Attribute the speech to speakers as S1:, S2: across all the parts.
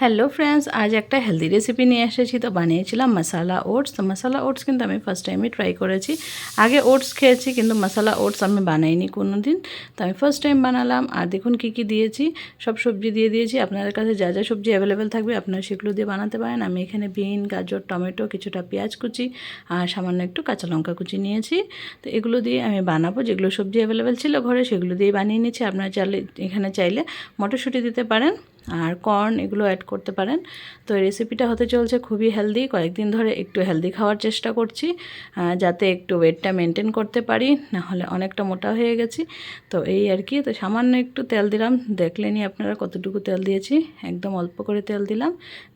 S1: Hello friends, আজ একটা healthy recipe নিয়ে এসেছি। তো বানিয়েছিলাম মশালা ওটস। তো মশালা ওটস কিন্তু আমি ফার্স্ট টাইমই ট্রাই করেছি। আগে ওটস খেয়েছি কিন্তু মশালা ওটস আমি বানাইনি কোনো দিন। তো আমি ফার্স্ট টাইম বানালাম। আর দেখুন কী কী দিয়েছি, সব সবজি দিয়ে দিয়েছি। আপনাদের কাছে যা যা সবজি অ্যাভেলেবেল থাকবে আপনারা সেগুলো দিয়ে বানাতে পারেন। আমি এখানে বিন, গাজর, টমেটো, কিছুটা পেঁয়াজ কুচি আর সামান্য একটু কাঁচা লঙ্কা কুচি নিয়েছি। তো এগুলো দিয়ে আমি বানাবো। যেগুলো সবজি অ্যাভেলেবেল ছিল ঘরে সেগুলো দিয়ে বানিয়ে নিচ্ছি। আপনারা চাইলে মটরশুঁটি দিতে পারেন আর কর্ন এগুলো অ্যাড করতে পারেন। তো এই রেসিপিটা হতে চলছে খুবই হেলদি। কয়েকদিন ধরে একটু হেলদি খাওয়ার চেষ্টা করছি, যাতে একটু ওয়েটটা মেনটেন করতে পারি, নাহলে অনেকটা মোটা হয়ে গেছি। তো এই আর কি। তো সামান্য একটু তেল দিলাম, দেখলেনি আপনারা কতটুকু তেল দিয়েছি, একদম অল্প করে তেল দিলাম।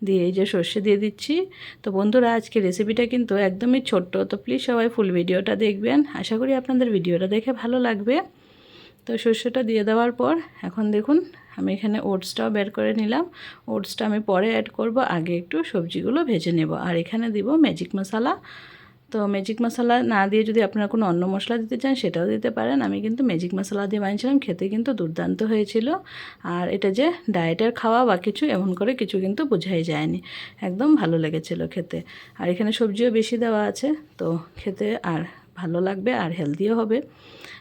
S1: দিয়ে এই যে সর্ষে দিয়ে দিচ্ছি। তো বন্ধুরা, আজকে রেসিপিটা কিন্তু একদমই ছোট্ট, তো প্লিজ সবাই ফুল ভিডিওটা দেখবেন। আশা করি আপনাদের ভিডিওটা দেখে ভালো লাগবে। তো সর্ষেটা দিয়ে দেওয়ার পর এখন দেখুন আমি এখানে ওটসটাও বের করে নিলাম। ওটসটা আমি পরে অ্যাড করব, আগে একটু সবজিগুলো ভেজে নেব। আর এখানে দিব ম্যাজিক মশলা। তো ম্যাজিক মশলা না দিয়ে যদি আপনারা কোনো অন্য মশলা দিতে চান সেটাও দিতে পারেন। আমি কিন্তু ম্যাজিক মশলা দিয়ে বানিয়েছিলাম, খেতে কিন্তু দুর্দান্ত হয়েছিল। আর এটা যে ডায়েটের খাওয়া বা কিছু এমন করে কিছু কিন্তু বোঝাই যায়নি, একদম ভালো লেগেছিল খেতে। আর এখানে সবজিও বেশি দেওয়া আছে, তো খেতে আর ভালো লাগবে আর হেলদিও হবে।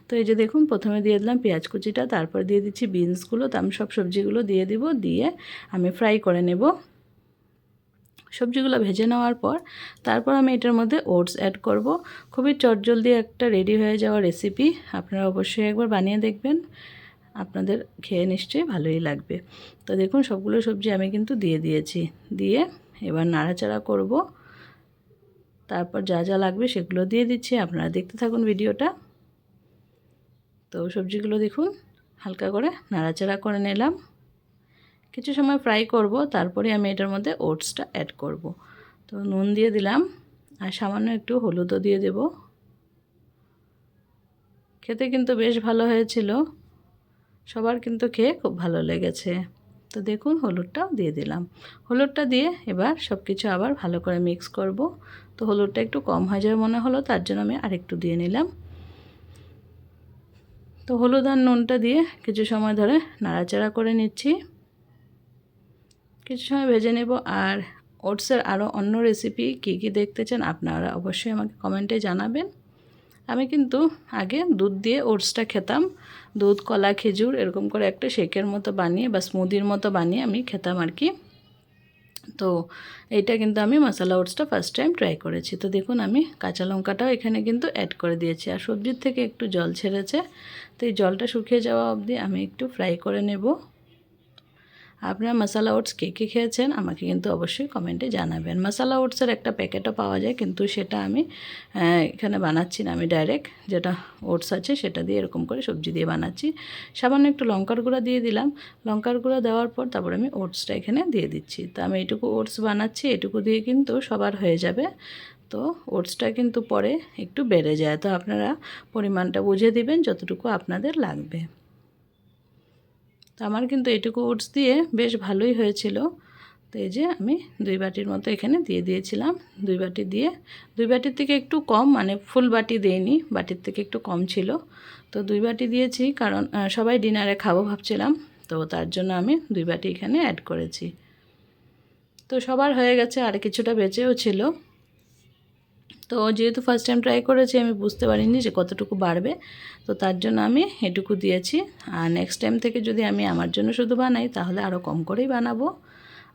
S1: তো এই যে দেখুন প্রথমে দিয়ে দিলাম পেঁয়াজ কুচিটা, তারপর দিয়ে দিচ্ছি বিনসগুলো। তো আমি সব সবজিগুলো দিয়ে দিব, দিয়ে আমি ফ্রাই করে নেব। সবজিগুলো ভেজে নেওয়ার পর তারপর আমি এটার মধ্যে ওটস অ্যাড করব। খুবই চটজলদি একটা রেডি হয়ে যাওয়া রেসিপি। আপনারা অবশ্যই একবার বানিয়ে দেখবেন, আপনাদের খেয়ে নিশ্চয়ই ভালোই লাগবে। তো দেখুন সবগুলো সবজি আমি কিন্তু দিয়ে দিয়েছি। দিয়ে এবার নাড়াচাড়া করব। তারপর যা যা লাগবে সেগুলো দিয়ে দিচ্ছি, আপনারা দেখতে থাকুন ভিডিওটা। তো সবজিগুলো দেখুন হালকা করে নাড়াচাড়া করে নিলাম, কিছু সময় ফ্রাই করব। তারপরে আমি এটার মধ্যে ওটসটা অ্যাড করব। তো নুন দিয়ে দিলাম আর সামান্য একটু হলুদও দিয়ে দেব। খেতে কিন্তু বেশ ভালো হয়েছিল, সবার কিন্তু খেয়ে খুব ভালো লেগেছে। তো দেখুন হলুদটাও দিয়ে দিলাম। হলুদটা দিয়ে এবার সব কিছু আবার ভালো করে মিক্স করব। তো হলুদটা একটু কম হয়ে যাবে মনে হলো, তার জন্য আমি আরেকটু দিয়ে নিলাম। তো হলুদ আর নুনটা দিয়ে কিছু সময় ধরে নাড়াচাড়া করে নিচ্ছি, কিছু সময় ভেজে নেব। আর ওটসের আরও অন্য রেসিপি কী কী দেখতে চান আপনারা অবশ্যই আমাকে কমেন্টে জানাবেন। আমি কিন্তু আগে দুধ দিয়ে ওটসটা খেতাম, দুধ, কলা, খেজুর এরকম করে একটা শেকের মতো বানিয়ে বা স্মুদির মতো বানিয়ে আমি খেতাম আর কি। তো এইটা কিন্তু আমি মশলা ওটসটা ফার্স্ট টাইম ট্রাই করেছি। তো দেখুন আমি কাঁচা লঙ্কাটাও এখানে কিন্তু অ্যাড করে দিয়েছি। আর সবজির থেকে একটু জল ছেড়েছে, তো এই জলটা শুকিয়ে যাওয়া অবধি আমি একটু ফ্রাই করে নেব। আপনারা মশলা ওটস কে কে খেয়েছেন আমাকে কিন্তু অবশ্যই কমেন্টে জানাবেন। মশলা ওটসের একটা প্যাকেটও পাওয়া যায়, কিন্তু সেটা আমি এখানে বানাচ্ছি না। আমি ডাইরেক্ট যেটা ওটস আছে সেটা দিয়ে এরকম করে সবজি দিয়ে বানাচ্ছি। সামান্য একটু লঙ্কার গুঁড়া দিয়ে দিলাম। লঙ্কার গুঁড়া দেওয়ার পর তারপর আমি ওটসটা এখানে দিয়ে দিচ্ছি। তো আমি এইটুকু ওটস বানাচ্ছি, এটুকু দিয়ে কিন্তু সবার হয়ে যাবে। তো ওটসটা কিন্তু পরে একটু বেড়ে যায়, তো আপনারা পরিমাণটা বুঝে দিবেন যতটুকু আপনাদের লাগবে। তো আমার কিন্তু এটুকু ওটস দিয়ে বেশ ভালোই হয়েছিল। তো এই যে আমি 2 বাটির মতো এখানে দিয়ে দিয়েছিলাম। 2 বাটি দিয়ে 2 বাটির থেকে একটু কম, মানে ফুল বাটি দেইনি, বাটির থেকে একটু কম ছিল। তো 2 বাটি দিয়েছি কারণ সবাই ডিনারে খাবো ভাবছিলাম, তো তার জন্য আমি 2 বাটি এখানে অ্যাড করেছি। তো সবার হয়ে গেছে, আর কিছুটা বেঁচেও ছিল। তো যেহেতু ফার্স্ট টাইম ট্রাই করেছি আমি বুঝতে পারিনি যে কতটুকু বাড়বে, তো তার জন্য আমি এটুকু দিয়েছি। আর নেক্সট টাইম থেকে যদি আমি আমার জন্য শুধু বানাই তাহলে আরও কম করেই বানাবো,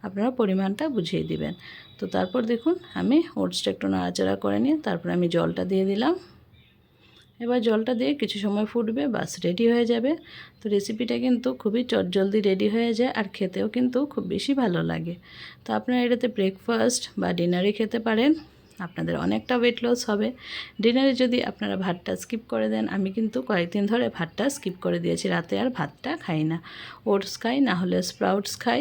S1: আপনারা পরিমাণটা বুঝিয়ে দিবেন। তো তারপর দেখুন আমি ওটসটা একটু নাড়াচাড়া করে নিয়ে তারপর আমি জলটা দিয়ে দিলাম। এবার জলটা দিয়ে কিছু সময় ফুটবে, বাস রেডি হয়ে যাবে। তো রেসিপিটা কিন্তু খুবই চটজলদি রেডি হয়ে যায় আর খেতেও কিন্তু খুব বেশি ভালো লাগে। তো আপনারা এটাতে ব্রেকফাস্ট বা ডিনারে খেতে পারেন, আপনাদের অনেকটা ওয়েট লস হবে। ডিনারে যদি আপনারা ভাতটা স্কিপ করে দেন, আমি কিন্তু কয়েকদিন ধরে ভাতটা স্কিপ করে দিয়েছি, রাতে আর ভাতটা খাই না। ওটস খাই, না হলে স্প্রাউটস খাই,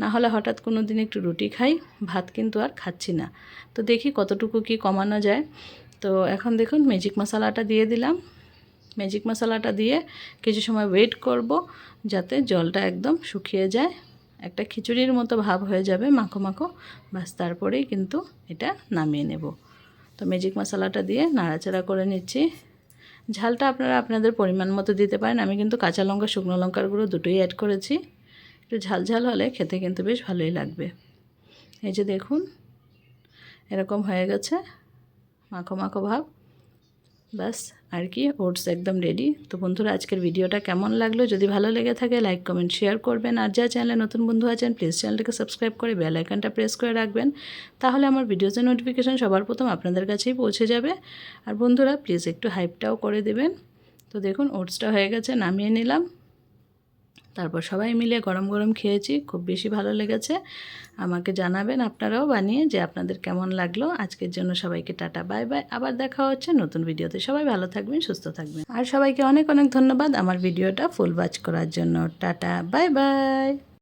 S1: না হলে হঠাৎ কোনো দিন একটু রুটি খাই, ভাত কিন্তু আর খাচ্ছি না। তো দেখি কতটুকু কি কমানো যায়। তো এখন দেখুন ম্যাজিক মশলাটা দিয়ে দিলাম। ম্যাজিক মশলাটা দিয়ে কিছু সময় ওয়েট করব যাতে জলটা একদম শুকিয়ে যায়, একটা খিচুড়ির মতো ভাব হয়ে যাবে, মাখো মাখো। বাস তারপরেই কিন্তু এটা নামিয়ে নেব। তো ম্যাজিক মশলাটা দিয়ে নাড়াচাড়া করে নিচ্ছি। ঝালটা আপনারা আপনাদের পরিমাণ মতো দিতে পারেন। আমি কিন্তু কাঁচা লঙ্কা, শুকনো লঙ্কার গুঁড়ো দুটোই অ্যাড করেছি, একটু ঝাল ঝাল হলে খেতে কিন্তু বেশ ভালোই লাগবে। এই যে দেখুন এরকম হয়ে গেছে মাখো মাখো ভাব। ব্যাস আর কি, ওটস একদম রেডি। তো বন্ধুরা আজকের ভিডিওটা কেমন লাগলো, যদি ভালো লেগে থাকে লাইক কমেন্ট শেয়ার করবেন। আর যা চ্যানেলে নতুন বন্ধু আছেন প্লিজ চ্যানেলটাকে সাবস্ক্রাইব করে বেল আইকনটা প্রেস করে রাখবেন, তাহলে আমার ভিডিওসের নোটিফিকেশান সবার প্রথম আপনাদের কাছেই পৌঁছে যাবে। আর বন্ধুরা প্লিজ একটু হাইপটাও করে দেবেন। তো দেখুন ওটসটা হয়ে গেছে, নামিয়ে নিলাম। তারপর সবাই মিলে গরম গরম খেয়েছি, খুব বেশি ভালো লেগেছে। আমাকে জানাবেন আপনারাও বানিয়ে যে আপনাদের কেমন লাগলো। আজকের জন্য সবাইকে টাটা বাই বাই, আবার দেখা হচ্ছে নতুন ভিডিওতে। সবাই ভালো থাকবেন, সুস্থ থাকবেন। আর সবাইকে অনেক অনেক ধন্যবাদ আমার ভিডিওটা ফুল ওয়াচ করার জন্য। Tata bye bye.